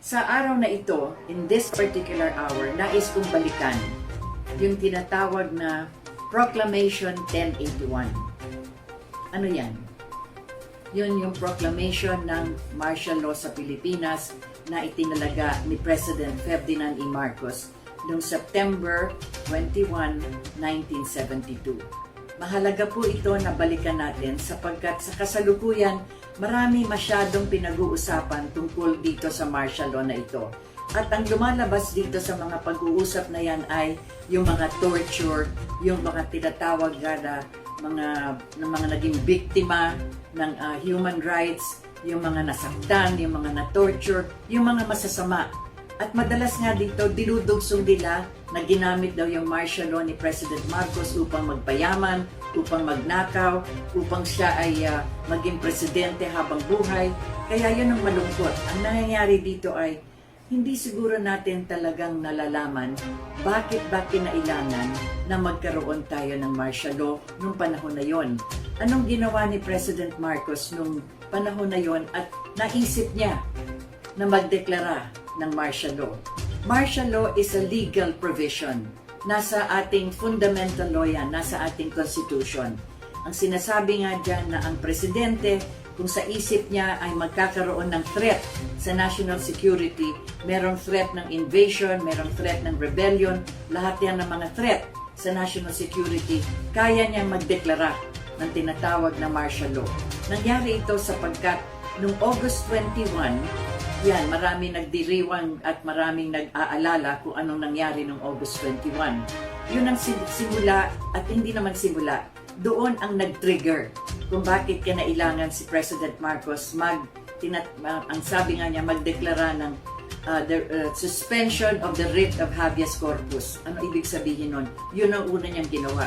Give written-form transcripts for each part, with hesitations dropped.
Sa araw na ito, in this particular hour, nais kong balikan yung tinatawag na Proclamation 1081. Ano yan? Yun yung proclamation ng martial law sa Pilipinas na itinalaga ni President Ferdinand E. Marcos noong September 21, 1972. Mahalaga po ito na balikan natin sapagkat sa kasalukuyan, marami masyadong pinag-uusapan tungkol dito sa martial law na ito. At ang lumalabas dito sa mga pag-uusap na yan ay yung mga torture, yung mga tinatawag na mga naging biktima ng human rights, yung mga nasaktan, yung mga na-torture, yung mga masasama. At madalas nga dito, dinudugsong nila na ginamit daw yung martial law ni President Marcos upang magpayaman, upang magnakaw, upang siya ay maging presidente habang buhay. Kaya yun ang malungkot. Ang nangyayari dito ay hindi siguro natin talagang nalalaman bakit ba kinailangan na magkaroon tayo ng martial law nung panahon na yon. Anong ginawa ni President Marcos nung panahon na yon at naisip niya na magdeklara ng martial law? Martial law is a legal provision. Nasa ating fundamental law yan, nasa ating constitution. Ang sinasabi nga dyan na ang presidente, kung sa isip niya ay magkakaroon ng threat sa national security, merong threat ng invasion, merong threat ng rebellion, lahat yan ng mga threat sa national security, kaya niya magdeklara ng tinatawag na martial law. Nangyari ito sapagkat noong August 21, yan, maraming nagdiriwang at maraming nag-aalala kung anong nangyari noong August 21. Yun ang simula at hindi naman simula. Doon ang nag-trigger kung bakit kinailangan si President Marcos ang sabi nga niya, magdeklara ng suspension of the writ of habeas corpus. Ano ibig sabihin nun? Yun ang una niyang ginawa.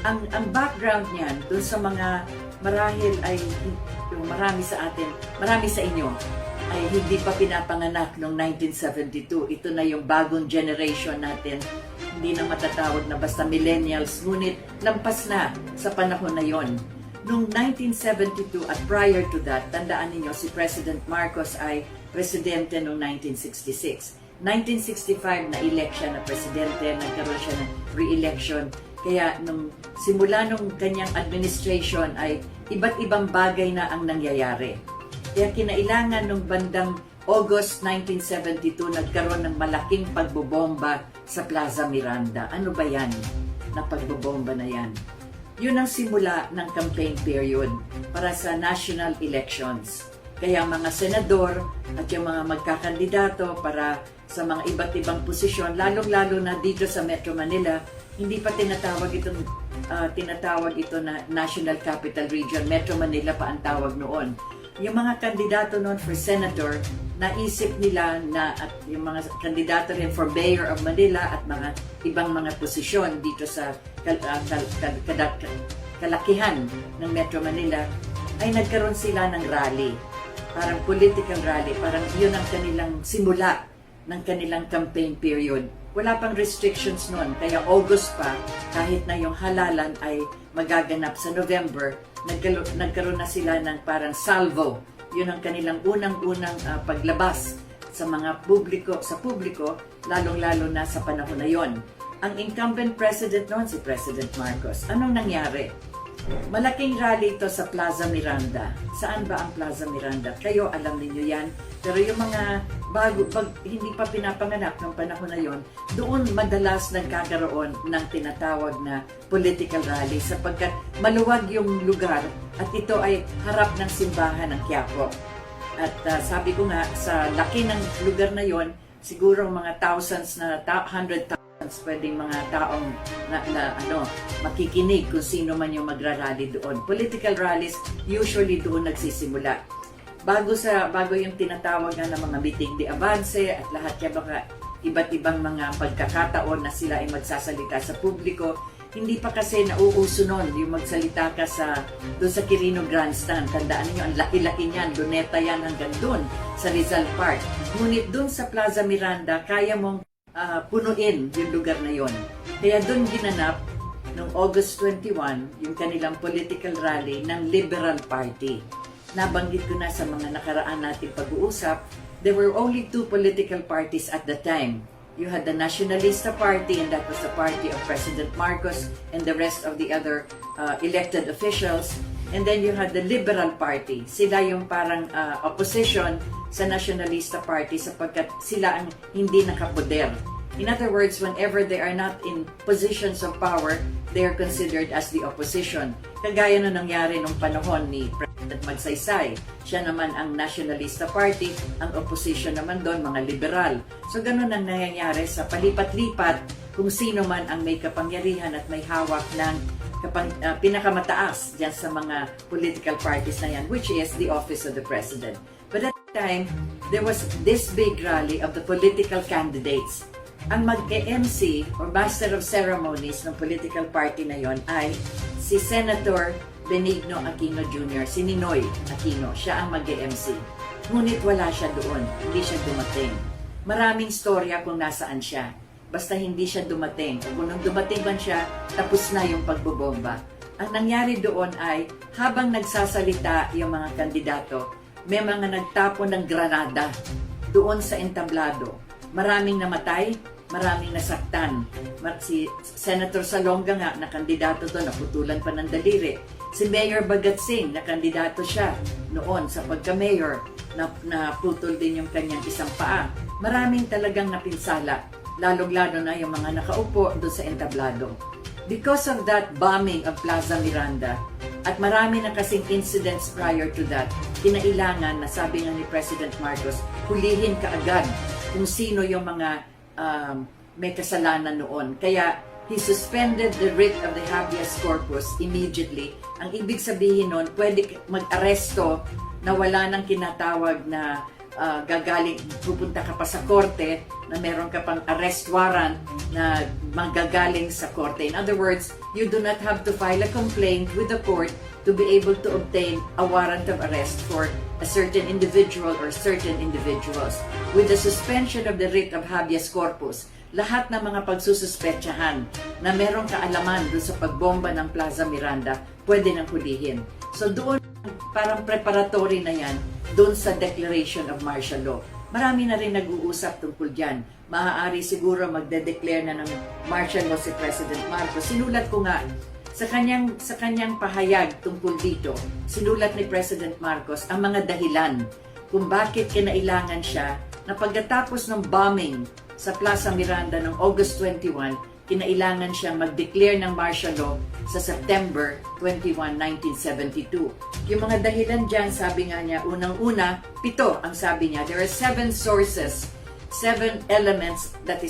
Ang background niyan, dun sa mga marahil ay marami sa atin, marami sa inyo, ay hindi pa pinapanganak noong 1972. Ito na yung bagong generation natin. Hindi na matatawag na basta millennials, ngunit lampas na sa panahon na yon. Noong 1972 at prior to that, tandaan ninyo si President Marcos ay presidente noong 1966. 1965 na election na presidente, nagkaroon siya ng re-election. Kaya simula nung kanyang administration ay iba't ibang bagay na ang nangyayari. Kaya kinailangan nung bandang August 1972, nagkaroon ng malaking pagbobomba sa Plaza Miranda. Ano ba yan na pagbobomba na yan? Yun ang simula ng campaign period para sa national elections. Kaya mga senador at yung mga magkakandidato para sa mga iba't ibang posisyon, lalong-lalo na dito sa Metro Manila, hindi pa tinatawag ito na National Capital Region. Metro Manila pa ang tawag noon. Yung mga kandidato noon for senator, naisip nila na at yung mga kandidato rin for mayor of Manila at mga ibang mga posisyon dito sa kalakihan ng Metro Manila ay nagkaroon sila ng rally. Parang political rally, parang yun ang kanilang simula ng kanilang campaign period. Wala pang restrictions noon, kaya August pa, kahit na yung halalan ay magaganap sa November, nagkaroon na sila ng parang salvo. Yun ang kanilang unang-unang paglabas sa mga publiko, lalong-lalo na sa panahon na yon. Ang incumbent president noon, si President Marcos. Anong nangyari? Malaking rally ito sa Plaza Miranda. Saan ba ang Plaza Miranda? Kayo, alam niyo yan. Pero yung mga hindi pa pinapanganak ng panahon na yon, doon madalas nagkakaroon ng tinatawag na political rally sapagkat maluwag yung lugar at ito ay harap ng simbahan ng Quiapo. At sabi ko nga, sa laki ng lugar na yon, siguro mga thousands na 100,000 pwedeng mga taong makikinig kung sino man yung magrarally doon. Political rallies usually doon nagsisimula. Bago yung tinatawag nga ng mga meeting de avance at lahat yung mga iba't ibang mga pagkakataon na sila ay magsasalita sa publiko, hindi pa kasi nauuso nun yung magsalita ka doon sa Quirino Grandstand. Tandaan niyo, ang laki-laki niyan, luneta yan hanggang doon sa Rizal Park. Ngunit doon sa Plaza Miranda, kaya mong punuin yung lugar na yon. Kaya doon ginanap noong August 21 yung kanilang political rally ng Liberal Party. Nabanggit ko na sa mga nakaraan nating pag-uusap there were only two political parties at the time. You had the Nacionalista Party, and that was the party of President Marcos and the rest of the other elected officials. And then you had the Liberal Party. Sila yung parang opposition sa Nacionalista Party sapagkat sila ang hindi nakapoder. In other words, whenever they are not in positions of power, they are considered as the opposition. Kagaya na nangyari nung panahon ni President Magsaysay. Siya naman ang Nationalista Party, ang opposition naman doon, mga liberal. So ganun ang nangyayari sa palipat-lipat kung sino man ang may kapangyarihan at may hawak ng pinakamataas dyan sa mga political parties na yan, which is the office of the President. But at the time, there was this big rally of the political candidates. Ang mag-MC or Master of Ceremonies ng political party na yon ay si Senator Benigno Aquino Jr., si Ninoy Aquino. Siya ang mag-MC. Ngunit wala siya doon. Hindi siya dumating. Maraming storya kung nasaan siya. Basta hindi siya dumating. Kung nung dumating man siya, tapos na yung pagbobomba. Ang nangyari doon ay, habang nagsasalita yung mga kandidato, may mga nagtapon ng granada doon sa entablado. Maraming namatay, maraming nasaktan. Si Senator Salonga nga, na kandidato to, naputulan pa ng daliri. Si Mayor Bagatsing, na kandidato siya noon sa pagka-mayor, naputol din yung kanyang isang paa. Maraming talagang napinsala, lalong-lalo na yung mga nakaupo doon sa entablado. Because of that bombing of Plaza Miranda, at marami na kasing incidents prior to that, kinailangan na sabi nga ni President Marcos, hulihin kaagad kung sino yung mga may kasalanan noon. Kaya he suspended the writ of the habeas corpus immediately. Ang ibig sabihin nun, pwede mag-aresto na wala nang kinatawag na gagaling, pupunta ka pa sa korte na meron ka pang arrest warrant na magagaling sa korte. In other words, you do not have to file a complaint with the court to be able to obtain a warrant of arrest for a certain individual or certain individuals. With the suspension of the writ of habeas corpus, lahat ng mga pagsususpetsahan na merong kaalaman doon sa pagbomba ng Plaza Miranda, pwede nang hulihin. So doon, parang preparatory na yan, doon sa declaration of martial law. Marami na rin nag-uusap tungkol dyan. Maaari siguro magde-declare na ng martial law si President Marcos. Sinulat ko nga, sa kanyang pahayag tungkol dito, sinulat ni President Marcos ang mga dahilan kung bakit kinailangan siya na pagkatapos ng bombing sa Plaza Miranda noong August 21, kinailangan siyang mag-declare ng martial law sa September 21, 1972. Yung mga dahilan dyan, sabi nga niya, unang-una, 7 ang sabi niya. There are 7 sources, 7 elements that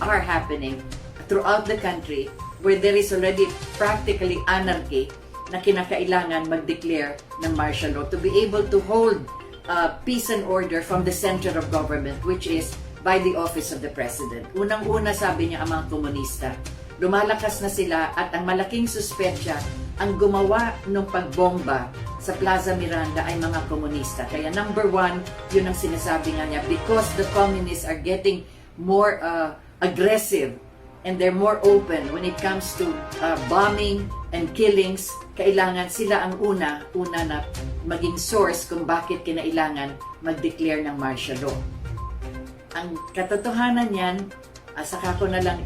are happening throughout the country where there is already practically anarchy na kinakailangan mag-declare ng martial law to be able to hold peace and order from the center of government, which is by the office of the President. Unang-una, sabi niya, ang mga komunista. Lumalakas na sila at ang malaking suspetsya, ang gumawa ng pagbomba sa Plaza Miranda ay mga komunista. Kaya number 1, yun ang sinasabi nga niya, because the communists are getting more aggressive and they're more open when it comes to bombing and killings, kailangan sila ang una na maging source kung bakit kinailangan mag-declare ng martial law. Ang katotohanan niyan, saka ko na lang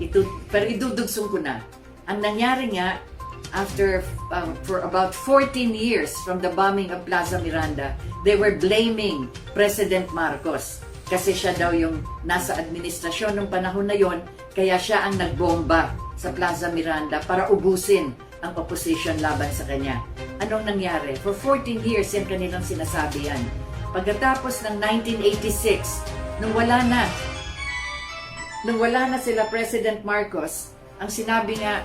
pero idudugsong ko na. Ang nangyari nga, after for about 14 years from the bombing of Plaza Miranda, they were blaming President Marcos kasi siya daw yung nasa administrasyon ng panahon na yon, kaya siya ang nagbomba sa Plaza Miranda para ubusin ang opposition laban sa kanya. Anong nangyari? For 14 years yan kanilang sinasabi yan. Pagkatapos ng 1986, nung wala na sila President Marcos, ang sinabi nga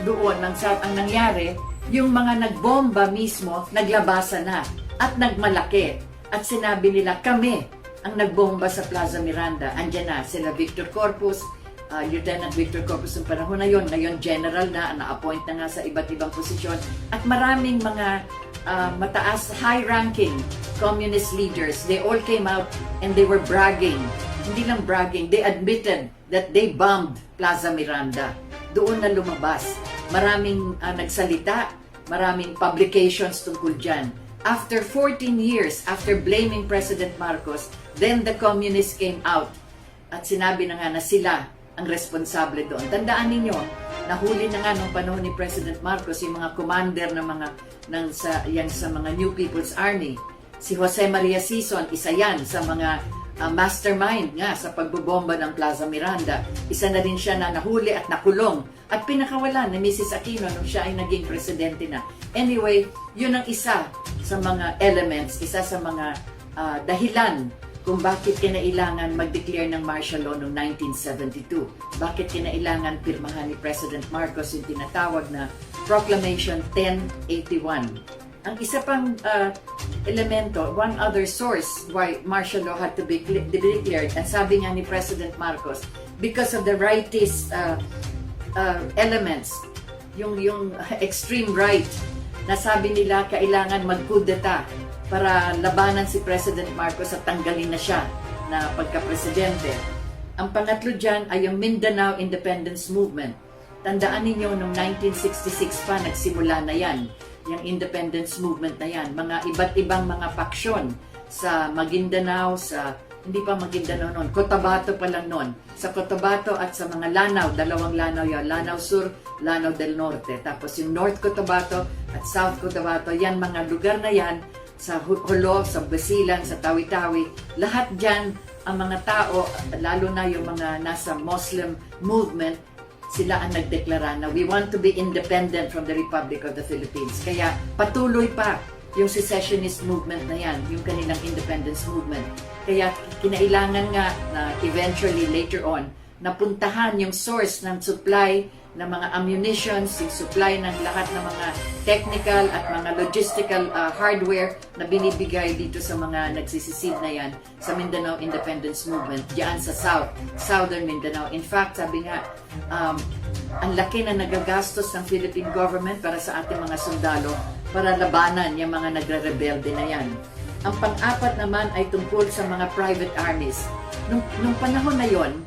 doon, ang nangyari, yung mga nagbomba mismo, naglabasan na at nagmalaki. At sinabi nila, kami ang nagbomba sa Plaza Miranda. Andiyan na sila Victor Corpus, Lieutenant Victor Corpus ng panahon na yon, ngayon general na-appoint na nga sa iba't ibang posisyon. At maraming mga mataas, high-ranking communist leaders, they all came out and they were bragging. Hindi lang bragging, they admitted that they bombed Plaza Miranda. Doon na lumabas. Maraming nagsalita, maraming publications tungkol dyan. After 14 years, after blaming President Marcos, Then the communists came out at sinabi na nga na sila ang responsable doon. Tandaan ninyo, nahuli na nga nung panahon ni President Marcos yung mga commander ng mga sa mga New People's Army. Si Jose Maria Sison, isa yan sa mga mastermind nga sa pagbobomba ng Plaza Miranda. Isa na din siya na nahuli at nakulong at pinakawalan ni Mrs. Aquino nung siya ay naging presidente na. Anyway, yun ang isa sa mga elements, isa sa mga dahilan kung bakit kinailangan mag-declare ng martial law noong 1972. Bakit kinailangan pirmahan ni President Marcos yung tinatawag na Proclamation 1081. Ang isa pang elemento, one other source why martial law had to be declared, and sabi nga ni President Marcos, because of the rightist elements, yung extreme right, na sabi nila kailangan magkudeta para labanan si President Marcos at tanggalin na siya na pagka-presidente. Ang pangatlo dyan ay yung Mindanao Independence Movement. Tandaan ninyo, noong 1966 pa, nagsimula na yan, yung independence movement na yan. Mga iba't ibang mga paksyon sa Maguindanao, hindi pa Maguindanao noon, Cotabato pa lang noon. Sa Cotabato at sa mga Lanao, dalawang Lanao yan, Lanao Sur, Lanao del Norte. Tapos yung North Cotabato at South Cotabato, yan mga lugar na yan, sa Hulo, sa Basilan, sa Tawi-Tawi, lahat dyan ang mga tao, lalo na yung mga nasa Muslim movement, sila ang nagdeklara na we want to be independent from the Republic of the Philippines. Kaya patuloy pa yung secessionist movement na yan, yung kanilang independence movement. Kaya kinailangan nga na eventually later on, napuntahan yung source ng supply ng mga ammunitions, yung supply ng lahat ng mga technical at mga logistical hardware na binibigay dito sa mga nagsisisid na yan sa Mindanao Independence Movement, diyan sa Southern Mindanao. In fact, sabi nga, ang laki na nagagastos ng Philippine government para sa ating mga sundalo para labanan yung mga nagre-rebelde na yan. Ang pang-apat naman ay tungkol sa mga private armies. Nung panahon na yon,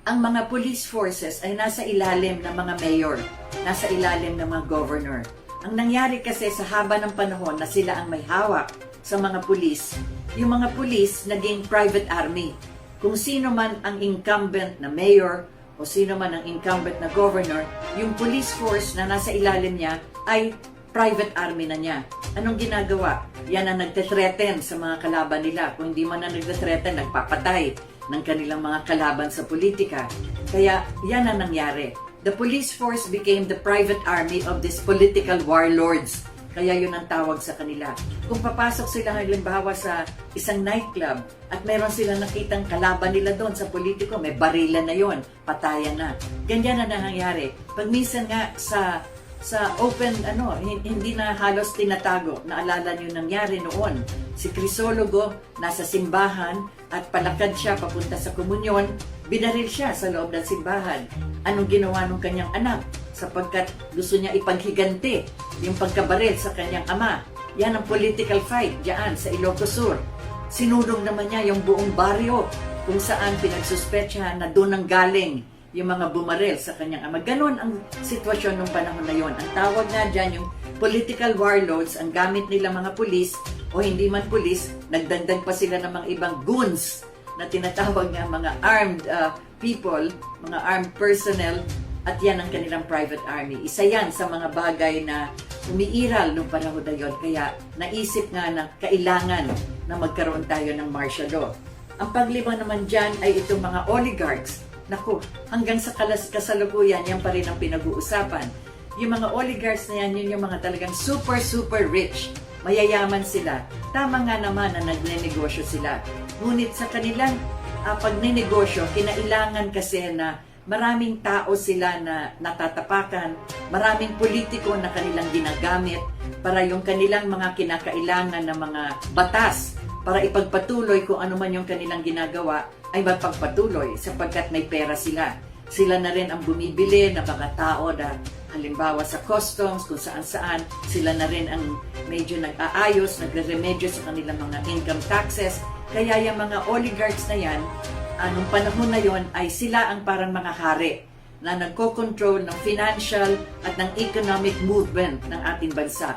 ang mga police forces ay nasa ilalim ng mga mayor, nasa ilalim ng mga governor. Ang nangyari kasi sa haba ng panahon na sila ang may hawak sa mga police, yung mga police naging private army. Kung sino man ang incumbent na mayor o sino man ang incumbent na governor, yung police force na nasa ilalim niya ay private army na niya. Anong ginagawa? Yan ang nagte-threaten sa mga kalaban nila. Kung hindi man na nagte-threaten, nagpapatay ng kanilang mga kalaban sa politika. Kaya yan ang nangyari. The police force became the private army of these political warlords. Kaya yun ang tawag sa kanila. Kung papasok sila halimbawa sa isang nightclub at meron silang nakitang kalaban nila doon sa politiko, may barilan na yon, patayan na. Ganyan na nangyayari. Pag minsan nga sa open, hindi na halos tinatago. Naalala nyo nangyari noon. Si Crisologo nasa simbahan at palakad siya papunta sa komunyon, binaril siya sa loob ng simbahan. Anong ginawa ng kanyang anak? Sapagkat gusto niya ipaghiganti yung pagkabaril sa kanyang ama. Yan ang political fight diyan sa Ilocos Sur. Sinulong naman niya yung buong baryo kung saan pinagsuspetsyahan na doon ang galing yung mga bumaril sa kanyang ama. Ganon ang sitwasyon ng panahon na yon. Ang tawag nga dyan, yung political warlords, ang gamit nila mga pulis o hindi man pulis, nagdagdag pa sila ng mga ibang goons na tinatawag nga mga armed people, mga armed personnel, at yan ang kanilang private army. Isa yan sa mga bagay na umiiral nung panahon na yon. Kaya naisip nga na kailangan na magkaroon tayo ng martial law. Ang paglima naman dyan ay itong mga oligarchs. Naku, hanggang sa kasalukuyan, yan pa rin ang pinag-uusapan. Yung mga oligarchs na yan, yun yung mga talagang super rich. Mayayaman sila. Tama nga naman na nagnenegosyo sila. Ngunit sa kanilang pagnenegosyo, kinailangan kasi na maraming tao sila na natatapakan, maraming politiko na kanilang ginagamit para yung kanilang mga kinakailangan na mga batas para ipagpatuloy kung ano man yung kanilang ginagawa ay mapagpatuloy sapagkat may pera sila. Sila na rin ang bumibili ng mga tao na halimbawa sa customs, kung saan-saan. Sila na rin ang medyo nag-aayos, nagre-remedyo sa kanilang mga income taxes. Kaya yung mga oligarchs na yan, anong panahon na yon ay sila ang parang mga hari na nagko-control ng financial at ng economic movement ng ating bansa.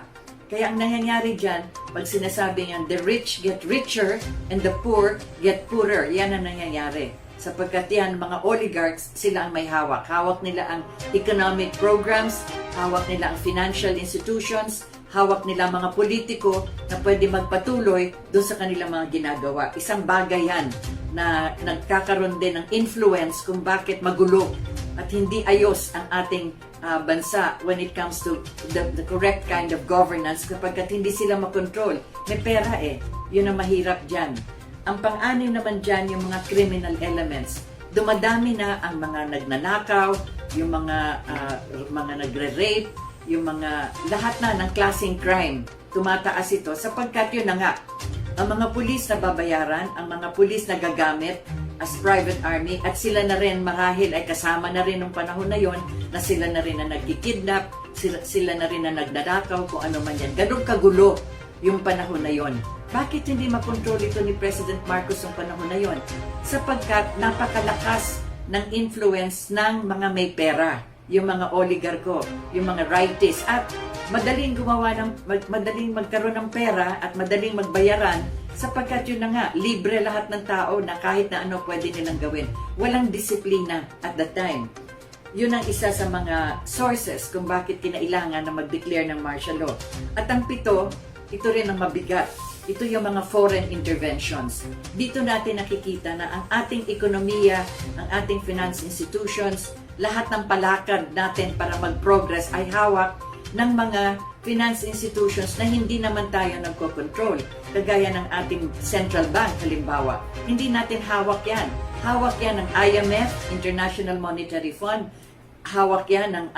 Kaya ang nangyayari dyan, pag sinasabi niyan, the rich get richer and the poor get poorer. Yan ang nangyayari. Sapagkat yan, mga oligarchs, sila ang may hawak. Hawak nila ang economic programs, hawak nila ang financial institutions, hawak nila mga politiko na pwede magpatuloy doon sa kanilang mga ginagawa. Isang bagay yan na nagkakaroon din ng influence kung bakit magulo at hindi ayos ang ating bansa when it comes to the correct kind of governance kapag hindi sila makontrol. May pera Yun ang mahirap dyan. Ang pang-anim naman dyan, yung mga criminal elements. Dumadami na ang mga nagnanakaw, yung mga nagre-rape, yung mga lahat na ng klaseng crime. Tumataas ito sapagkat yun na nga. Ang mga pulis na babayaran, ang mga pulis na gagamit as private army at sila na rin marahil ay kasama na rin ng panahon na yon na sila na rin na nagkikidnap, sila na rin na nagnanakaw kung ano man yan. Ganun kagulo yung panahon na yon. Bakit hindi makontrol ito ni President Marcos yung panahon na yon? Sapagkat napakalakas ng influence ng mga may pera, yung mga oligarko, yung mga rightists, at madaling madaling magkaroon ng pera at madaling magbayaran sapagkat yun na nga, libre lahat ng tao na kahit na ano pwede nilang gawin. Walang disiplina at that time. Yun ang isa sa mga sources kung bakit kinailangan na mag-declare ng martial law. At ang pito, ito rin ang mabigat. Ito yung mga foreign interventions. Dito natin nakikita na ang ating ekonomiya, ang ating finance institutions, lahat ng palakad natin para mag-progress ay hawak ng mga finance institutions na hindi naman tayo nagko-control. Kagaya ng ating central bank, halimbawa. Hindi natin hawak yan. Hawak yan ng IMF, International Monetary Fund. Hawak yan ng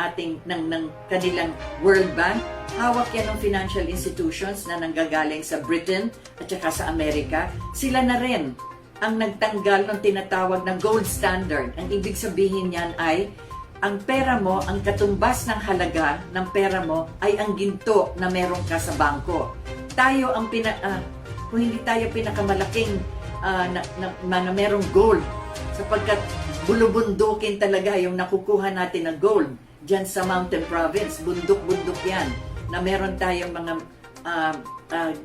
kanilang World Bank. Hawak yan ng financial institutions na nanggagaling sa Britain at saka sa Amerika. Sila na rin ang nagtanggal ng tinatawag ng gold standard. Ang ibig sabihin yan ay ang pera mo, ang katumbas ng halaga ng pera mo ay ang ginto na meron ka sa bangko. Tayo ang kung hindi tayo pinakamalaking na merong gold, sapagkat bulubundukin talaga yung nakukuha natin na gold dyan sa Mountain Province. Bundok-bundok yan na meron tayong mga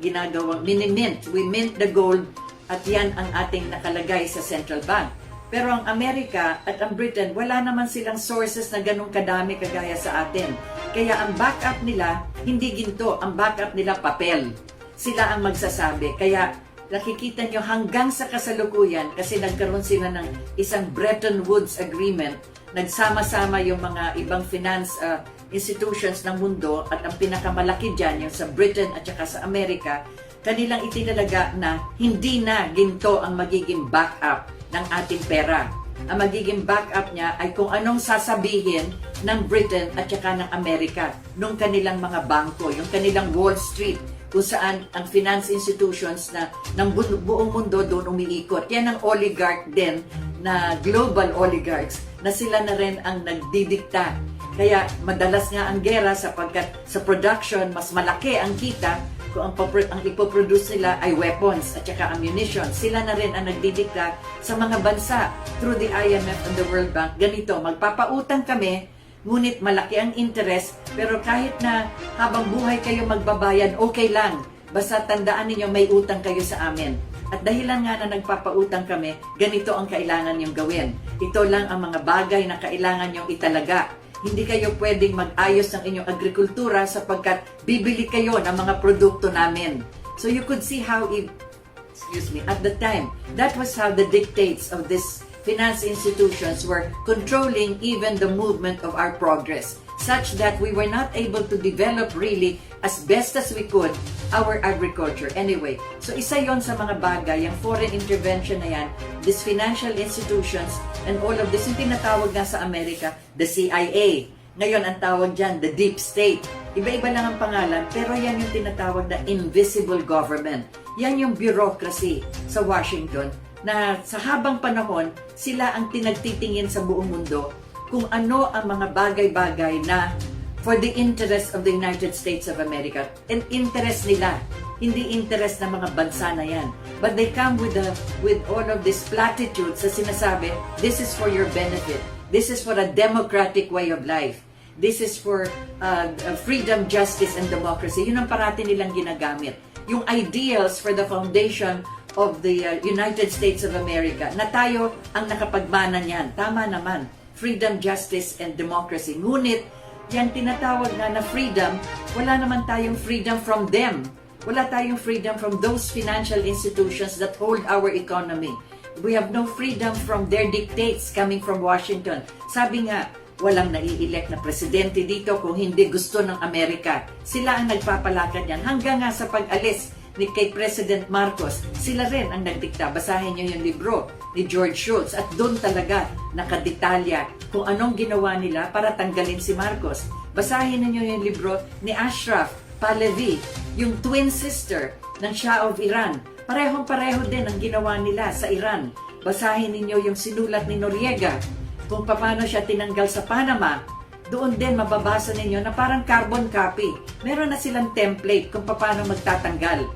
ginagawang mini-mint. We mint the gold at yan ang ating nakalagay sa central bank. Pero ang Amerika at ang Britain, wala naman silang sources na ganun kadami kagaya sa atin. Kaya ang backup nila, hindi ginto, ang backup nila papel. Sila ang magsasabi. Kaya nakikita nyo hanggang sa kasalukuyan, kasi nagkaroon sila ng isang Bretton Woods Agreement, nagsama-sama yung mga ibang finance institutions ng mundo at ang pinakamalaki dyan, yung sa Britain at saka sa Amerika, kanilang itinalaga na hindi na ginto ang magiging backup ng ating pera. Ang magiging backup niya ay kung anong sasabihin ng Britain at saka ng Amerika nung kanilang mga bangko, yung kanilang Wall Street, kung saan ang finance institutions na ng buong mundo doon umiikot. Yan ang oligarch din na global oligarchs na sila na rin ang nagdidikta. Kaya madalas nga ang gera sapagkat sa production mas malaki ang kita kung ang ipoproduce nila ay weapons at saka ammunition. Sila na rin ang nagdidikta sa mga bansa through the IMF and the World Bank. Ganito, magpapautang kami, ngunit malaki ang interest, pero kahit na habang buhay kayo magbabayad, okay lang. Basta tandaan ninyo may utang kayo sa amin. At dahilan nga na nagpapautang kami, ganito ang kailangan nyong gawin. Ito lang ang mga bagay na kailangan nyong italaga. Hindi kayo pwedeng mag-ayos ng inyong agrikultura sapagkat bibili kayo ng mga produkto namin. So you could see how at the time, that was how the dictates of this finance institutions were controlling even the movement of our progress, such that we were not able to develop really as best as we could our agriculture. Anyway, so isa yon sa mga bagay, yung foreign intervention na yan, these financial institutions and all of this, yung tinatawag nga sa Amerika, the CIA. Ngayon, ang tawag dyan, the deep state. Iba-iba lang ang pangalan, pero yan yung tinatawag na invisible government. Yan yung bureaucracy sa Washington, na sa habang panahon, sila ang tinagtitingin sa buong mundo kung ano ang mga bagay-bagay na for the interest of the United States of America. And interest nila, hindi interest ng mga bansa na yan. But they come with all of these platitudes sa sinasabi, this is for your benefit. This is for a democratic way of life. This is for freedom, justice, and democracy. Yun ang parati nilang ginagamit. Yung ideals for the foundation of the United States of America, na tayo ang nakapagmana niyan. Tama naman. Freedom, justice, and democracy. Ngunit, yan tinatawag na freedom, wala naman tayong freedom from them. Wala tayong freedom from those financial institutions that hold our economy. We have no freedom from their dictates coming from Washington. Sabi nga, walang nai-elect na presidente dito kung hindi gusto ng Amerika. Sila ang nagpapalakad yan. Hanggang nga sa pag-alis ni kay President Marcos, sila rin ang nagdikta. Basahin niyo yung libro ni George Shultz at doon talaga nakadetalya kung anong ginawa nila para tanggalin si Marcos. Basahin niyo yung libro ni Ashraf Pahlavi, yung twin sister ng Shah of Iran. Parehong-pareho din ang ginawa nila sa Iran. Basahin niyo yung sinulat ni Noriega kung paano siya tinanggal sa Panama. Doon din mababasa ninyo na parang carbon copy. Meron na silang template kung paano magtatanggal.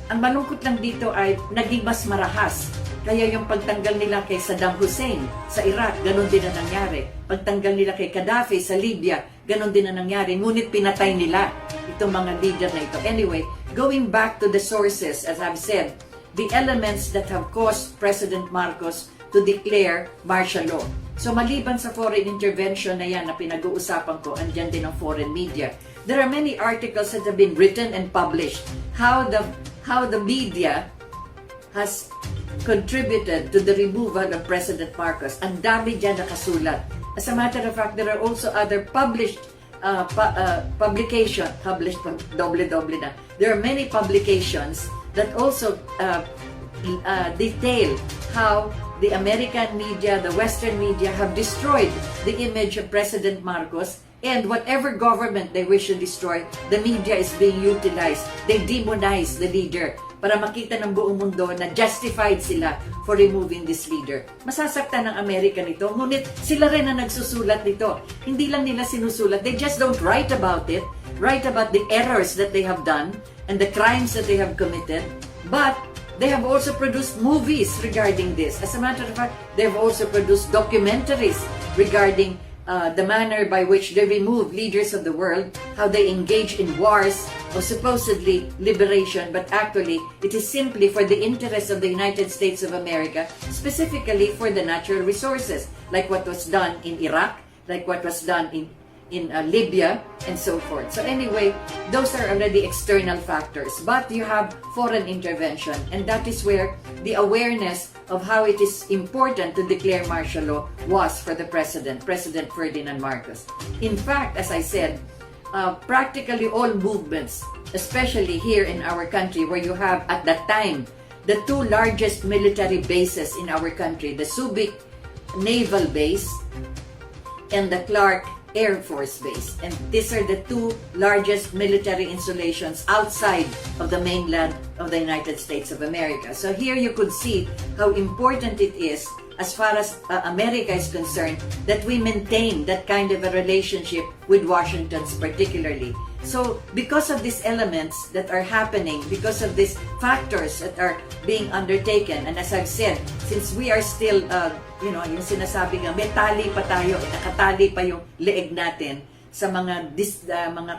Ang malungkot lang dito ay naging mas marahas. Kaya yung pagtanggal nila kay Saddam Hussein sa Iraq, ganun din na nangyari. Pagtanggal nila kay Gaddafi sa Libya, ganun din na nangyari. Ngunit pinatay nila itong mga leader na ito. Anyway, going back to the sources, as I've said, the elements that have caused President Marcos to declare martial law. So maliban sa foreign intervention na yan na pinag-uusapan ko, andyan din ang foreign media. There are many articles that have been written and published how the media has contributed to the removal of President Marcos. Ang dami dyan nakasulat. As a matter of fact, there are also other published doble na. There are many publications that also detail how the American media, the Western media have destroyed the image of President Marcos, and whatever government they wish to destroy, the media is being utilized. They demonize the leader para makita ng buong mundo na justified sila for removing this leader. Masasaktan ng Amerika nito, ngunit sila rin ang nagsusulat nito. Hindi lang nila sinusulat, they just don't write about it, write about the errors that they have done and the crimes that they have committed, but they have also produced movies regarding this. As a matter of fact, they have also produced documentaries regarding the manner by which they remove leaders of the world, how they engage in wars of supposedly liberation, but actually it is simply for the interests of the United States of America, specifically for the natural resources, like what was done in Iraq, like what was done in Libya, and so forth. So anyway, those are already external factors. But you have foreign intervention, and that is where the awareness of how it is important to declare martial law was for the President Ferdinand Marcos. In fact, as I said, practically all movements, especially here in our country, where you have at that time the two largest military bases in our country, the Subic Naval Base and the Clark Air Force Base. And these are the two largest military installations outside of the mainland of the United States of America. So here you could see how important it is, as far as America is concerned, that we maintain that kind of a relationship with Washington particularly. So because of these elements that are happening, because of these factors that are being undertaken, and as I've said, since we are still yung sinasabi nga, may tali pa tayo, nakatali pa yung leeg natin sa mga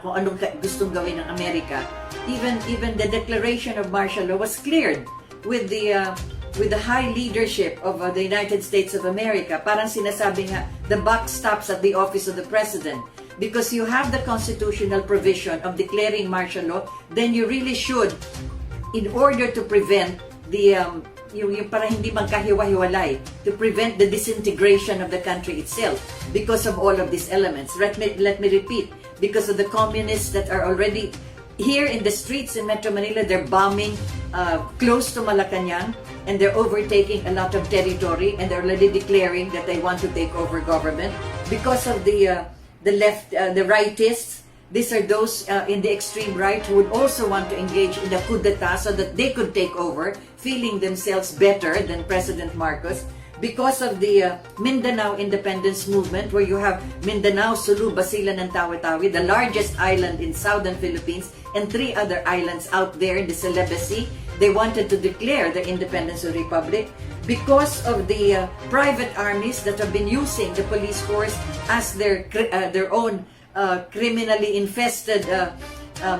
kung anong gustong gawin ng Amerika. Even the declaration of martial law was cleared with the high leadership of the United States of America. Parang sinasabi nga, the buck stops at the office of the President. Because you have the constitutional provision of declaring martial law, then you really should, in order to prevent yung para hindi magkahiwa-hiwalay, to prevent the disintegration of the country itself because of all of these elements. Let me repeat, because of the communists that are already here in the streets in Metro Manila, they're bombing close to Malacanang, and they're overtaking a lot of territory, and they're already declaring that they want to take over government. Because of the left, the rightists, these are those in the extreme right who would also want to engage in the coup d'etat so that they could take over, feeling themselves better than President Marcos. Because of the Mindanao independence movement, where you have Mindanao, Sulu, Basilan, and Tawi-Tawi, the largest island in southern Philippines, and 3 other islands out there in the Celebes Sea, they wanted to declare the independence of the Republic. Because of the private armies that have been using the police force as their own criminally infested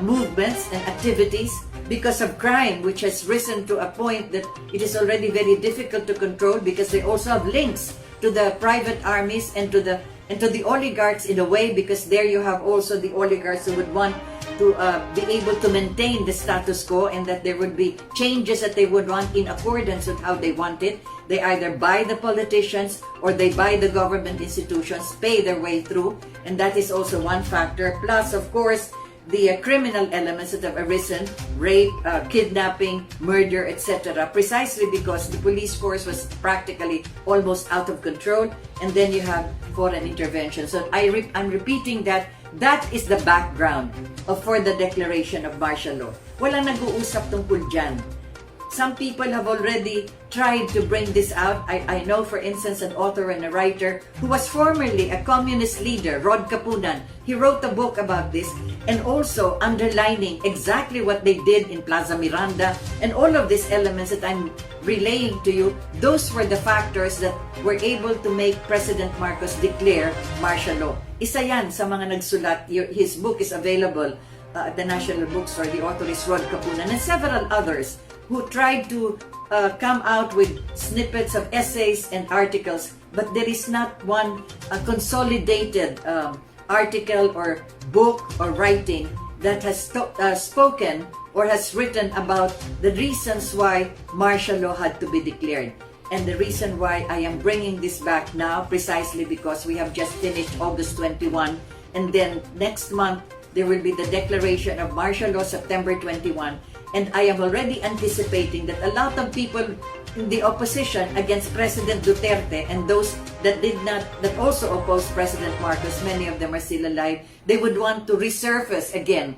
movements and activities, because of crime which has risen to a point that it is already very difficult to control, because they also have links to the private armies and to the oligarchs in a way, because there you have also the oligarchs who would want to be able to maintain the status quo, and that there would be changes that they would want in accordance with how they want it. They either buy the politicians or they buy the government institutions, pay their way through, and that is also one factor. Plus, of course, the criminal elements that have arisen, rape, kidnapping, murder, etc., precisely because the police force was practically almost out of control, and then you have foreign intervention. So I'm repeating that is the background for the declaration of martial law. Walang nag-uusap tungkol dyan. Some people have already tried to bring this out. I know, for instance, an author and a writer who was formerly a communist leader, Rod Kapunan. He wrote a book about this, and also underlining exactly what they did in Plaza Miranda, and all of these elements that I'm relaying to you. Those were the factors that were able to make President Marcos declare martial law. Isa yan sa mga nagsulat. His book is available at the National Bookstore. The author is Rod Kapunan, and several others who tried to come out with snippets of essays and articles, but there is not one consolidated article or book or writing that has spoken or has written about the reasons why martial law had to be declared. And the reason why I am bringing this back now, precisely because we have just finished August 21, and then next month there will be the declaration of martial law, September 21, and I am already anticipating that a lot of people in the opposition against President Duterte, and those that also opposed President Marcos, many of them are still alive, they would want to resurface again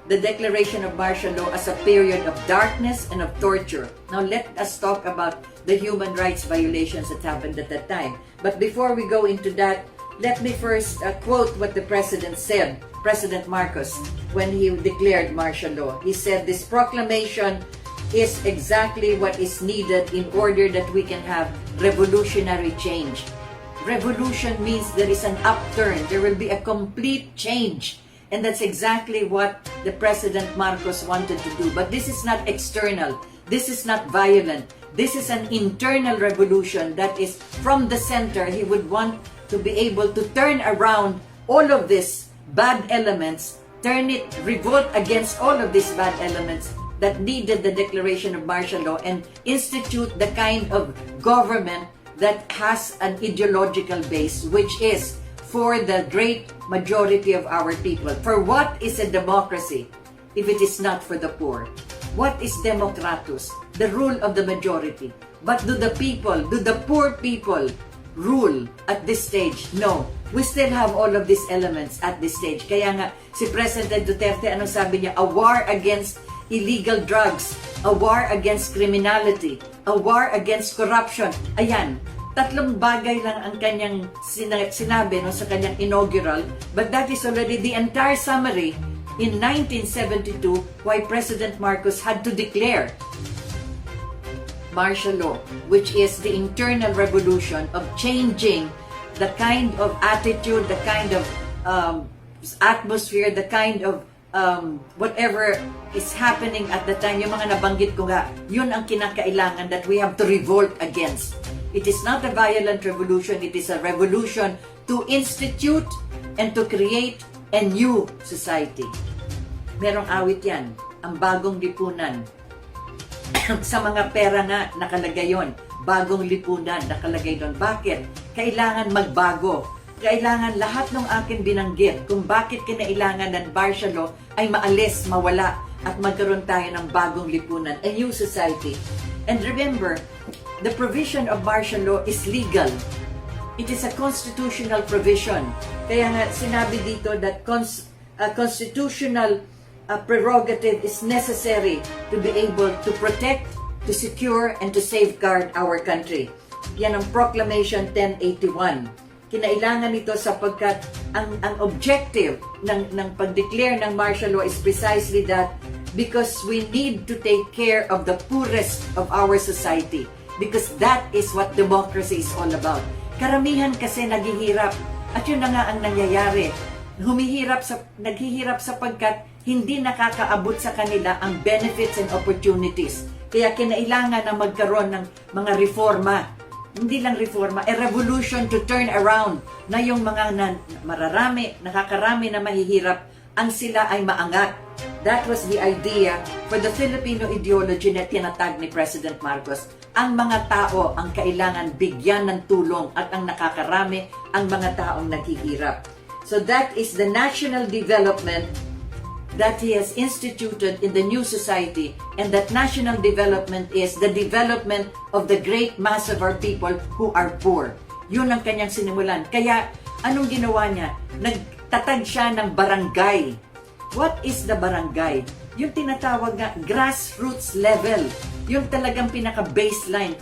the declaration of martial law as a period of darkness and of torture. Now let us talk about the human rights violations that happened at that time. But before we go into that, let me first quote what the President said, President Marcos, when he declared martial law. He said, "This proclamation is exactly what is needed in order that we can have revolutionary change." Revolution means there is an upturn. There will be a complete change. And that's exactly what the President Marcos wanted to do. But this is not external. This is not violent. This is an internal revolution that is from the center. He would want to be able to turn around all of these bad elements, revolt against all of these bad elements that needed the declaration of martial law, and institute the kind of government that has an ideological base, which is for the great majority of our people. For what is a democracy if it is not for the poor? What is democratus? The rule of the majority. But do the poor people rule at this stage? No. We still have all of these elements at this stage. Kaya nga, si President Duterte, ano sabi niya? A war against illegal drugs, a war against criminality, a war against corruption. Ayan, tatlong bagay lang ang kanyang sinabi sa kanyang inaugural, but that is already the entire summary in 1972 why President Marcos had to declare martial law, which is the internal revolution of changing the kind of attitude, the kind of atmosphere, the kind of whatever is happening at the time. Yung mga nabanggit ko nga, yun ang kinakailangan that we have to revolt against. It is not a violent revolution, it is a revolution to institute and to create a new society. Merong awit yan, ang bagong lipunan. Sa mga pera nga, nakalagay yon. Bagong lipunan, nakalagay doon. Bakit? Kailangan magbago. Kailangan lahat ng akin binanggit kung bakit kinailangan ng martial law ay maalis, mawala, at magkaroon tayo ng bagong lipunan, a new society. And remember, the provision of martial law is legal. It is a constitutional provision. Kaya nga sinabi dito that constitutional prerogative is necessary to be able to protect, to secure, and to safeguard our country. Yan ang Proclamation 1081. Kinailangan ito sapagkat ang objective ng pag-declare ng martial law is precisely that, because we need to take care of the poorest of our society, because that is what democracy is all about. Karamihan kasi naghihirap, at yun na nga ang nangyayari. naghihirap sapagkat hindi nakakaabot sa kanila ang benefits and opportunities. Kaya kinailangan na magkaroon ng mga reforma. Hindi lang reforma, a revolution to turn around na yung mga nakakarami na mahihirap, ang sila ay maangat. That was the idea for the Filipino ideology na tinatag ni President Marcos. Ang mga tao ang kailangan bigyan ng tulong at ang nakakarami ang mga taong naghihirap. So that is the national development that he has instituted in the new society, and that national development is the development of the great mass of our people who are poor. Yun ang kanyang sinimulan. Kaya anong ginawa niya? Nagtatag siya ng barangay. What is the barangay? Yung tinatawag na grassroots level. Yung talagang pinaka-baseline,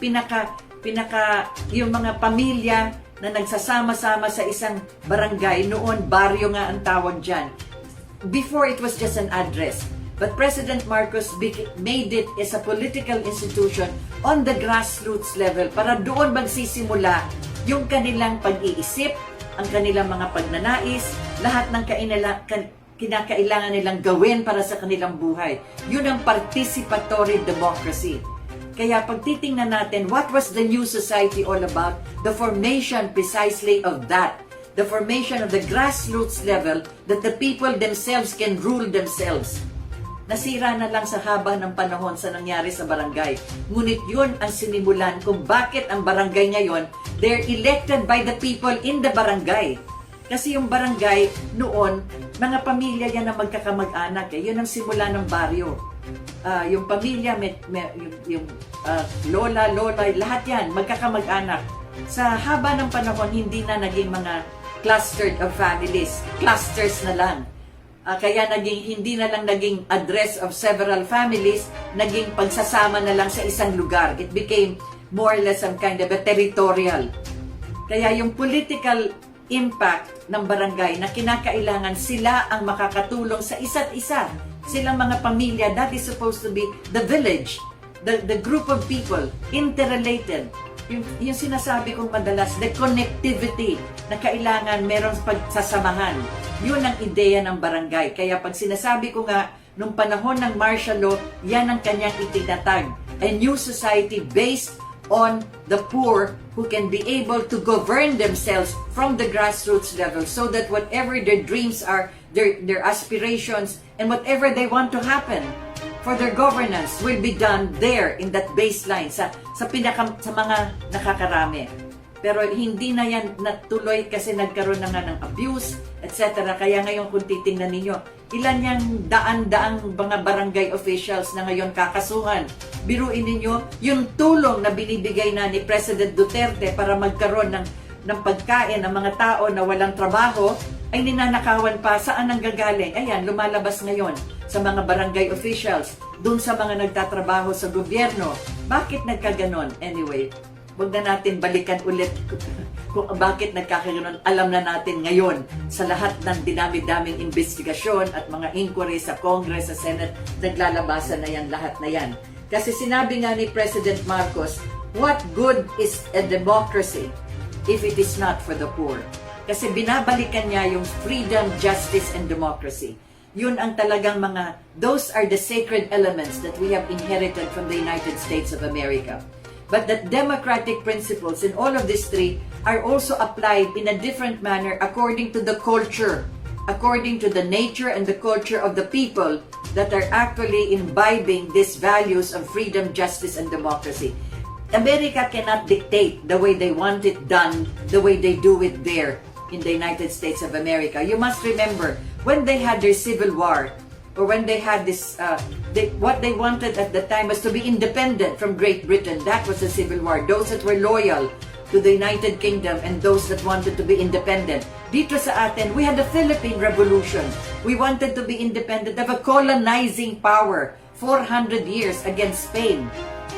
yung mga pamilya na nagsasama-sama sa isang barangay. Noon, baryo nga ang tawag dyan. Before, it was just an address. But President Marcos made it as a political institution on the grassroots level para doon magsisimula yung kanilang pag-iisip, ang kanilang mga pagnanais, lahat ng kinakailangan nilang gawin para sa kanilang buhay. Yun ang participatory democracy. Kaya pag titingnan natin, what was the new society all about? The formation precisely of that. The formation of the grassroots level that the people themselves can rule themselves. Nasira na lang sa haba ng panahon sa nangyari sa barangay. Ngunit yun ang sinimulan kung bakit ang barangay ngayon, they're elected by the people in the barangay. Kasi yung barangay noon, mga pamilya yan na magkakamag-anak. Yun ang simula ng baryo. Yung pamilya, yung lola, lahat yan, magkakamag-anak. Sa haba ng panahon, hindi na naging mga clustered of families. Clusters na lang. Kaya hindi na lang naging address of several families, naging pagsasama na lang sa isang lugar. It became more or less some kind of a territorial. Kaya yung political impact ng barangay na kinakailangan sila ang makakatulong sa isa't isa. Silang mga pamilya, that is supposed to be the village, the group of people, interrelated. Yung sinasabi kong madalas, the connectivity na kailangan merong pagsasamahan. Yun ang ideya ng barangay. Kaya pag sinasabi ko nga, nung panahon ng martial law, yan ang kanyang itinatag. A new society based on the poor who can be able to govern themselves from the grassroots level so that whatever their dreams are, their aspirations, and whatever they want to happen for their governance will be done there in that baseline sa mga nakakarami. Pero hindi na yan natuloy kasi nagkaroon na nga ng abuse, etc. Kaya ngayon kung titingnan ninyo, ilan yung daan-daang mga barangay officials na ngayon kakasuhan. Biruin ninyo, yung tulong na binibigay na ni President Duterte para magkaroon ng pagkain ng mga tao na walang trabaho, ay ninanakawan pa. Saan ang gagaling? Ayan, lumalabas ngayon sa mga barangay officials, dun sa mga nagtatrabaho sa gobyerno. Bakit nagkaganon? Anyway, wag na natin balikan ulit kung bakit nagkakaganon. Alam na natin ngayon sa lahat ng dinami-daming investigasyon at mga inquiry sa Congress, sa Senate, naglalabasan na yan, lahat na yan. Kasi sinabi nga ni President Marcos, what good is a democracy if it is not for the poor? Kasi binabalikan niya yung freedom, justice, and democracy. Yun ang talagang those are the sacred elements that we have inherited from the United States of America. But that democratic principles in all of these three are also applied in a different manner according to the culture, according to the nature and the culture of the people that are actually imbibing these values of freedom, justice, and democracy. America cannot dictate the way they want it done, the way they do it there in the United States of America. You must remember, when they had their civil war, or when they had this, what they wanted at the time was to be independent from Great Britain. That was the civil war. Those that were loyal to the United Kingdom and those that wanted to be independent. Dito sa atin, we had the Philippine Revolution. We wanted to be independent of a colonizing power, 400 years against Spain.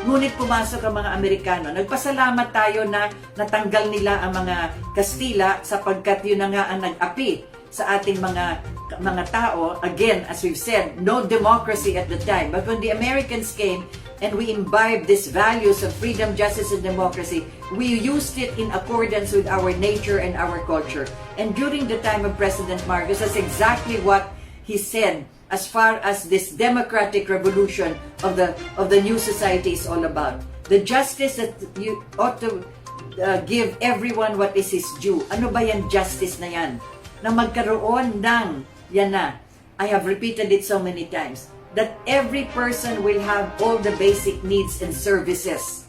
Ngunit pumasok ang mga Amerikano. Nagpasalamat tayo na natanggal nila ang mga Kastila sapagkat yun na nga ang nag-api sa ating mga tao. Again, as we've said, no democracy at the time. But when the Americans came, and we imbibed these values of freedom, justice, and democracy, we used it in accordance with our nature and our culture. And during the time of President Marcos, that's exactly what he said as far as this democratic revolution of the new society is all about. The justice that you ought to give everyone what is his due. Ano ba yan justice na yan? Na magkaroon ng, yan na, I have repeated it so many times, that every person will have all the basic needs and services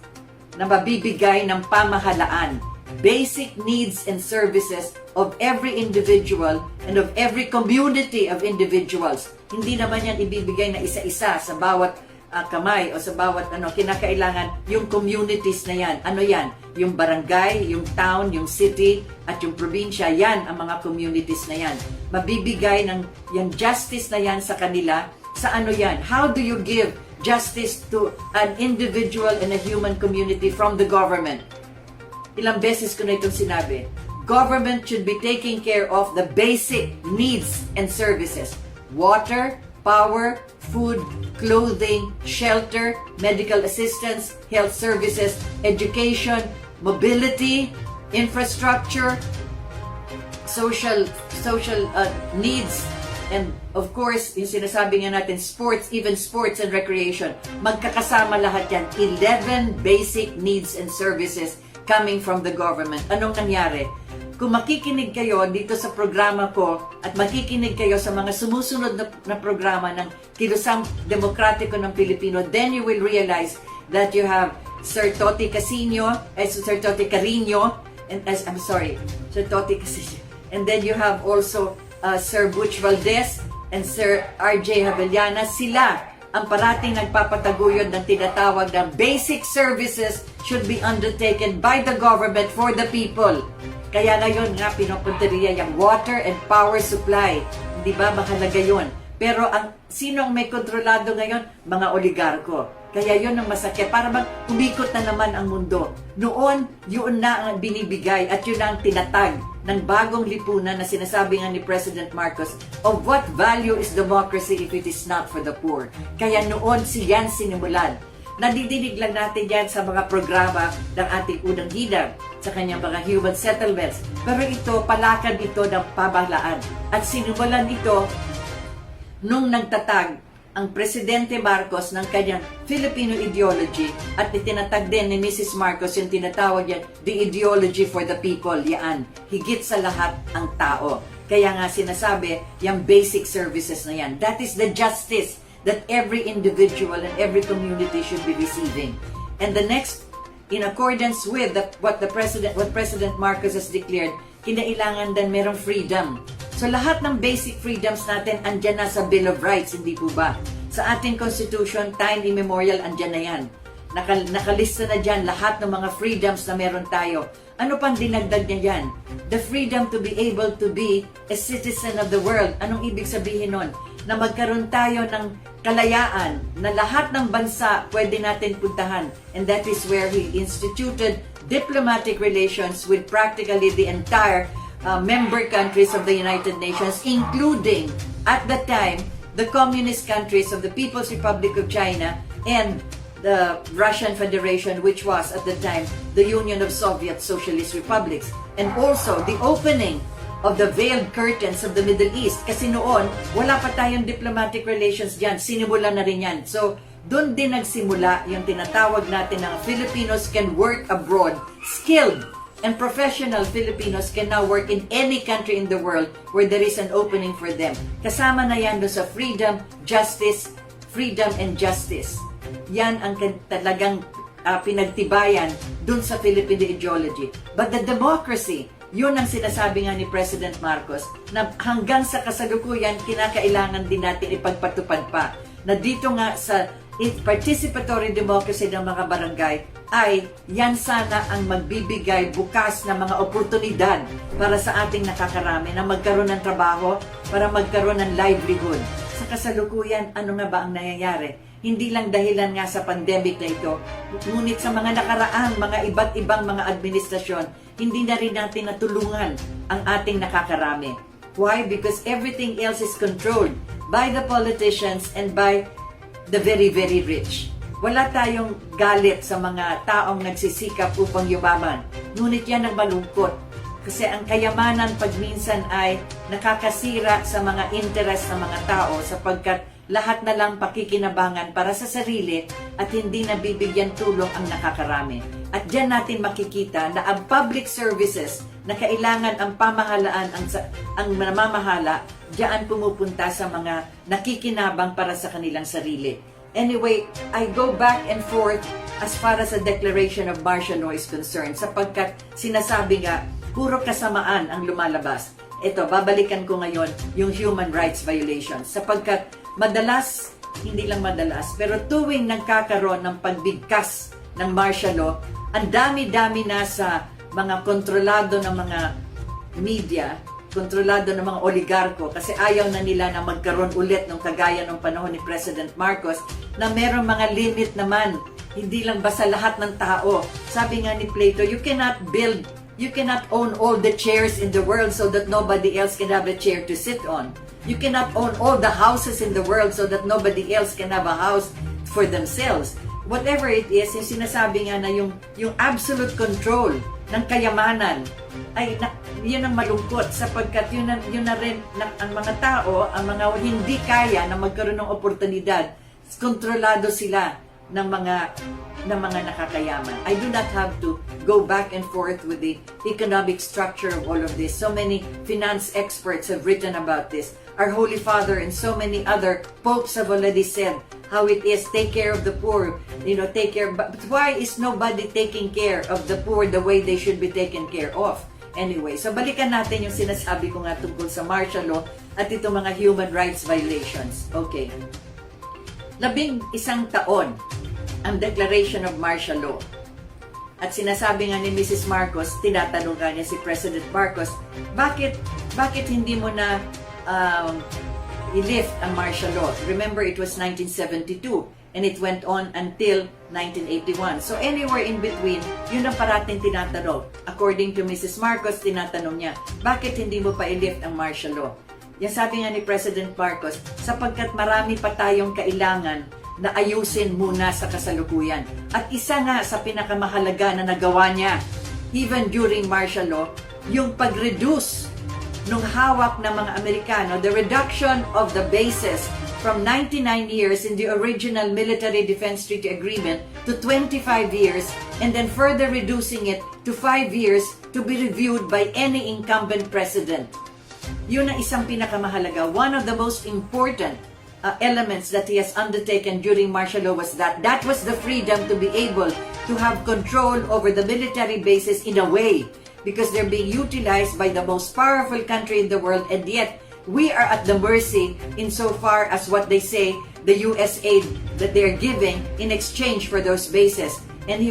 na mabibigay ng pamahalaan. Basic needs and services of every individual and of every community of individuals. Hindi naman yan ibibigay na isa-isa sa bawat kamay o sa bawat kinakailangan. Yung communities na yan, ano yan? Yung barangay, yung town, yung city, at yung probinsya, yan ang mga communities na yan. Mabibigay ng yung justice na yan sa kanila. Sa ano yan? How do you give justice to an individual and a human community from the government? Ilang beses ko na itong sinabi. Government should be taking care of the basic needs and services. Water, power, food, clothing, shelter, medical assistance, health services, education, mobility, infrastructure, social needs, and of course, yung sinasabi nga natin, sports, even sports and recreation. Magkakasama lahat yan. 11 basic needs and services coming from the government. Anong nangyari? Kung makikinig kayo dito sa programa ko at makikinig kayo sa mga sumusunod na programa ng Kilusang Demokratiko ng Pilipino, then you will realize that you have Sir Toti Carino, Sir Toti Casino, and then you have also Sir Butch Valdez and Sir RJ Havellana. Sila ang parating nagpapataguyod ng tinatawag na basic services should be undertaken by the government for the people. Kaya ngayon nga pinopunteriya yung water and power supply. Di ba? Mahalaga yun. Pero sino ang may kontrolado ngayon? Mga oligarko. Kaya yun ang masakit. Para bang umikot na naman ang mundo. Noon, yun na ang binibigay at yun na ang tinatag ng bagong lipunan na sinasabi nga ni President Marcos, of what value is democracy if it is not for the poor? Kaya noon siyan sinimulan. Nadidinig lang natin yan sa mga programa ng ating unang leader, sa kanyang mga human settlements. Pero ito, palakad ito ng pamahalaan. At sinimulan ito nung nagtatag ang Presidente Marcos ng kanyang Filipino ideology at itinatag din ni Mrs. Marcos yung tinatawag yan, the ideology for the people. Yan, higit sa lahat ang tao. Kaya nga sinasabi, yung basic services na yan. That is the justice that every individual and every community should be receiving. And the next, in accordance with what President Marcos has declared, kinailangan din merong freedom. So lahat ng basic freedoms natin andyan na sa Bill of Rights, hindi po ba? Sa ating Constitution, time immemorial, andyan na yan. Nakalista na dyan lahat ng mga freedoms na meron tayo. Ano pang dinagdag niya yan? The freedom to be able to be a citizen of the world. Anong ibig sabihin nun? Na magkaroon tayo ng kalayaan na lahat ng bansa pwede natin puntahan. And that is where he instituted diplomatic relations with practically the entire member countries of the United Nations, including, at the time, the communist countries of the People's Republic of China and the Russian Federation, which was, at the time, the Union of Soviet Socialist Republics. And also, the opening of the veiled curtains of the Middle East. Kasi noon, wala pa tayong diplomatic relations dyan. Sinimula na rin yan. So, doon din nagsimula yung tinatawag natin na Filipinos can work abroad. Skilled and professional Filipinos can now work in any country in the world where there is an opening for them. Kasama na yan doon sa freedom, and justice. Yan ang talagang pinagtibayan doon sa Philippine ideology. But the democracy, yun ang sinasabi nga ni President Marcos na hanggang sa kasalukuyan, kinakailangan din natin ipagpatupad pa. Na dito nga sa participatory democracy ng mga barangay, ay yan sana ang magbibigay bukas na mga oportunidad para sa ating nakakarami na magkaroon ng trabaho, para magkaroon ng livelihood. Sa kasalukuyan, ano nga ba ang nangyayari? Hindi lang dahilan nga sa pandemic na ito, ngunit sa mga nakaraang mga iba't ibang mga administrasyon, hindi na rin natin natulungan ang ating nakakarami. Why? Because everything else is controlled by the politicians and by the very, very rich. Wala tayong galit sa mga taong nagsisikap upang yumaman. Ngunit yan ang malungkot. Kasi ang kayamanan pag minsan ay nakakasira sa mga interest ng mga tao sapagkat lahat na lang pakikinabangan para sa sarili at hindi nabibigyan tulong ang nakakarami. At diyan natin makikita na ang public services na kailangan ang pamahalaan, ang namamahala, diyan pumupunta sa mga nakikinabang para sa kanilang sarili. Anyway, I go back and forth as far as the declaration of martial law is concerned sapagkat sinasabi nga, puro kasamaan ang lumalabas. Ito, babalikan ko ngayon yung human rights violations sapagkat madalas, hindi lang madalas, pero tuwing nagkakaroon ng pagbigkas ng martial law, ang dami-dami na sa mga kontrolado ng mga media, kontrolado ng mga oligarko, kasi ayaw na nila na magkaroon ulit ng kagaya ng panahon ni President Marcos, na merong mga limit naman, hindi lang basta lahat ng tao. Sabi nga ni Plato, you cannot own all the chairs in the world so that nobody else can have a chair to sit on. You cannot own all the houses in the world so that nobody else can have a house for themselves. Whatever it is, yung sinasabi nga na yung absolute control ng kayamanan, ay yun ang malungkot sapagkat yun na rin ang mga tao, ang mga hindi kaya na magkaroon ng oportunidad, kontrolado sila ng mga nakakayaman. I do not have to go back and forth with the economic structure of all of this. So many finance experts have written about this. Our Holy Father and so many other popes have already said how it is, take care of the poor, take care. But why is nobody taking care of the poor the way they should be taken care of? Anyway, so balikan natin yung sinasabi ko nga tungkol sa martial law at itong mga human rights violations. Okay. 11 taon ang declaration of martial law. At sinasabi nga ni Mrs. Marcos, tinatanong nga niya si President Marcos, bakit hindi mo na i-lift ang martial law? Remember, it was 1972 and it went on until 1981. So anywhere in between, yun ang parating tinatanong. According to Mrs. Marcos, tinatanong niya, bakit hindi mo pa i-lift ang martial law? Yan sabi nga ni President Marcos, sapagkat marami pa tayong kailangan na ayusin muna sa kasalukuyan. At isa nga sa pinakamahalaga na nagawa niya, even during martial law, yung pag-reduce ng hawak ng mga Amerikano, the reduction of the bases from 99 years in the original Military Defense Treaty Agreement to 25 years, and then further reducing it to 5 years to be reviewed by any incumbent president. Yun ang isang pinakamahalaga. One of the most important elements that he has undertaken during martial law was that was the freedom to be able to have control over the military bases in a way, because they're being utilized by the most powerful country in the world, and yet we are at the mercy insofar as what they say, the US aid that they're giving in exchange for those bases. And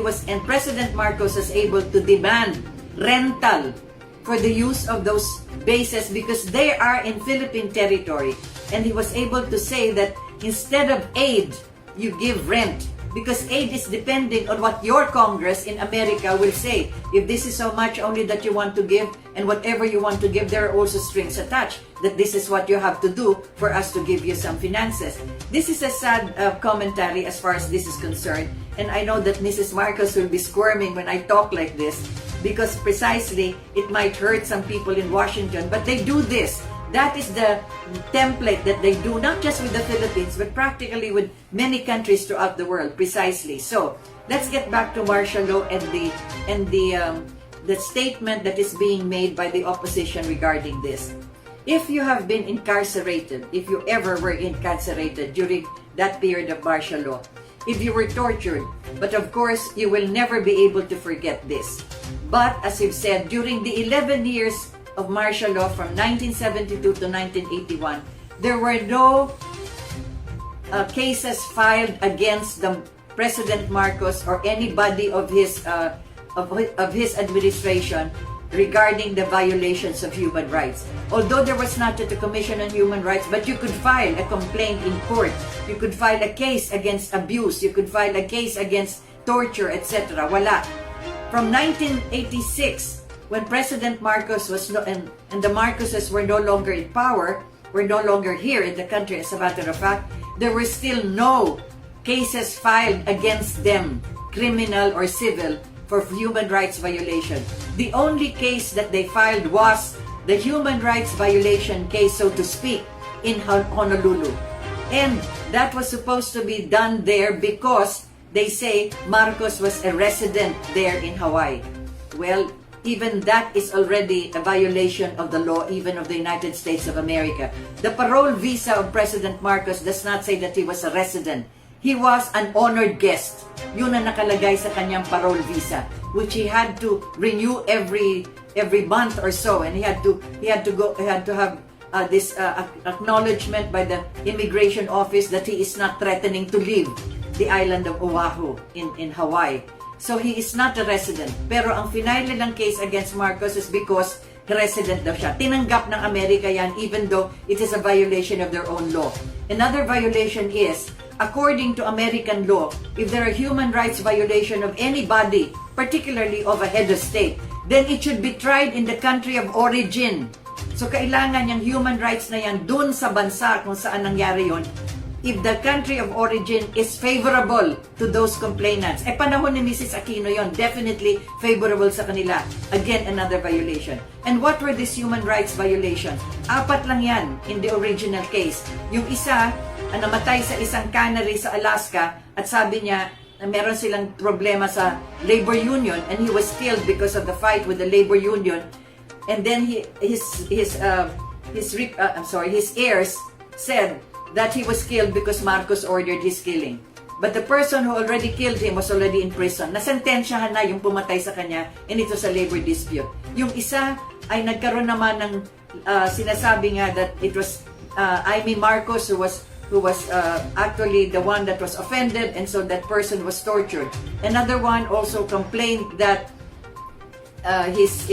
President Marcos was able to demand rental for the use of those bases because they are in Philippine territory. And he was able to say that instead of aid, you give rent. Because aid is depending on what your Congress in America will say. If this is so much only that you want to give, and whatever you want to give, there are also strings attached. That this is what you have to do for us to give you some finances. This is a sad commentary as far as this is concerned. And I know that Mrs. Marcos will be squirming when I talk like this, because precisely it might hurt some people in Washington, but they do this. That is the template that they do, not just with the Philippines, but practically with many countries throughout the world, precisely. So, let's get back to martial law and the statement that is being made by the opposition regarding this. If you have been incarcerated, if you ever were incarcerated during that period of martial law, if you were tortured, but of course, you will never be able to forget this. But, as you've said, during the 11 years of martial law from 1972 to 1981, there were no cases filed against the President Marcos or anybody of his administration regarding the violations of human rights. Although there was not yet a Commission on Human Rights, but you could file a complaint in court. You could file a case against abuse. You could file a case against torture, etc. Wala. From 1986, when President Marcos and the Marcoses were no longer in power, were no longer here in the country, as a matter of fact, there were still no cases filed against them, criminal or civil, for human rights violation. The only case that they filed was the human rights violation case, so to speak, in Honolulu. And that was supposed to be done there because they say Marcos was a resident there in Hawaii. Well, even that is already a violation of the law, even of the United States of America. The parole visa of President Marcos does not say that he was a resident. He was an honored guest. Yun ang nakalagay sa kanyang parole visa, which he had to renew every month or so, and he had to have this acknowledgement by the immigration office that he is not threatening to leave the island of Oahu in Hawaii. So he is not a resident. Pero ang final nilang case against Marcos is because resident daw siya. Tinanggap ng Amerika yan even though it is a violation of their own law. Another violation is, according to American law, if there are human rights violation of anybody, particularly of a head of state, then it should be tried in the country of origin. So kailangan yung human rights na yan dun sa bansa kung saan nangyari yun, if the country of origin is favorable to those complainants. Panahon ni Mrs. Aquino yon, definitely favorable sa kanila. Again, another violation. And what were these human rights violations? 4 lang yan in the original case. Yung isa, namatay sa isang cannery sa Alaska at sabi niya na meron silang problema sa labor union and he was killed because of the fight with the labor union. And then his heirs said that he was killed because Marcos ordered his killing. But the person who already killed him was already in prison. Nasentensyahan na yung pumatay sa kanya, and ito sa labor dispute. Yung isa ay nagkaroon naman ng sinasabi nga that it was Amy Marcos who was actually the one that was offended, and so that person was tortured. Another one also complained that his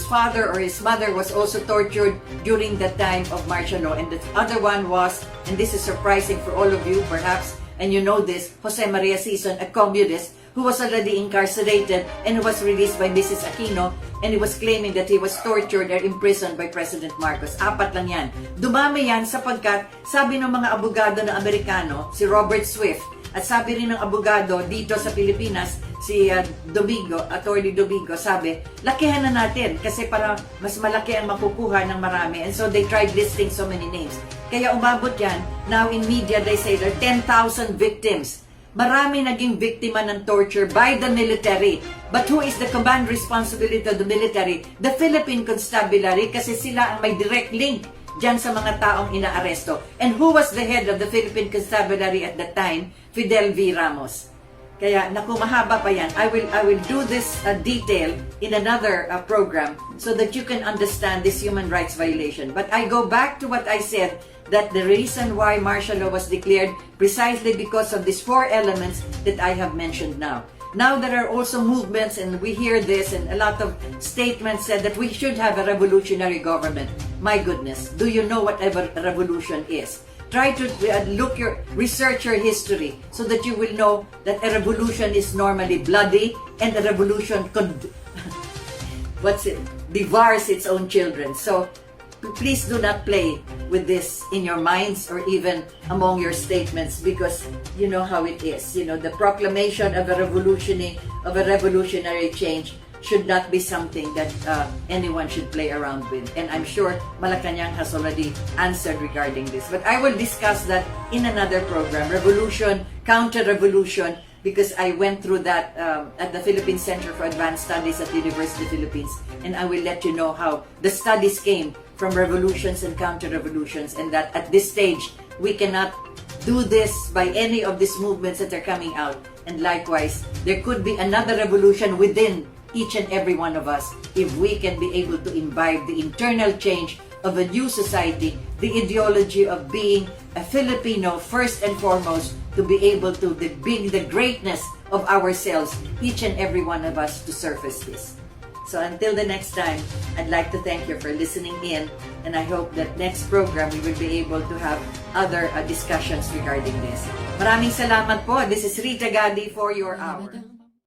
father or his mother was also tortured during the time of martial law. And the other one was, and this is surprising for all of you perhaps, and you know this, Jose Maria Sison, a communist who was already incarcerated and who was released by Mrs. Aquino, and he was claiming that he was tortured or imprisoned by President Marcos. 4 lang yan. Dumami yan sapagkat sabi ng mga abogado na Amerikano, si Robert Swift, at sabi rin ng abogado dito sa Pilipinas, si Attorney Domingo, sabi, lakihan na natin kasi para mas malaki ang makukuha ng marami. And so they tried listing so many names. Kaya umabot yan. Now in media, they say there are 10,000 victims. Marami naging biktima ng torture by the military. But who is the command responsibility of the military? The Philippine Constabulary, kasi sila ang may direct link dyan sa mga taong inaaresto. And who was the head of the Philippine Constabulary at that time? Fidel V. Ramos. Kaya naku, mahaba pa yan. I will do this detail in another program so that you can understand this human rights violation. But I go back to what I said, that the reason why martial law was declared precisely because of these 4 elements that I have mentioned now. Now there are also movements, and we hear this, and a lot of statements said that we should have a revolutionary government. My goodness, do you know what a revolution is? Try to research your history so that you will know that a revolution is normally bloody, and a revolution devours its own children. So please do not play with this in your minds or even among your statements, because you know how it is. You know, the proclamation of a revolutionary change should not be something that anyone should play around with. And I'm sure Malacanang has already answered regarding this. But I will discuss that in another program, revolution, counter-revolution, because I went through that at the Philippine Center for Advanced Studies at the University of the Philippines. And I will let you know how the studies came from revolutions and counter-revolutions, and that at this stage, we cannot do this by any of these movements that are coming out. And likewise, there could be another revolution within each and every one of us if we can be able to imbibe the internal change of a new society, the ideology of being a Filipino first and foremost, to be able to bring the greatness of ourselves, each and every one of us, to surface this. So until the next time, I'd like to thank you for listening in, and I hope that next program we will be able to have other discussions regarding this. Maraming salamat po. This is Rita Gadi for your hour.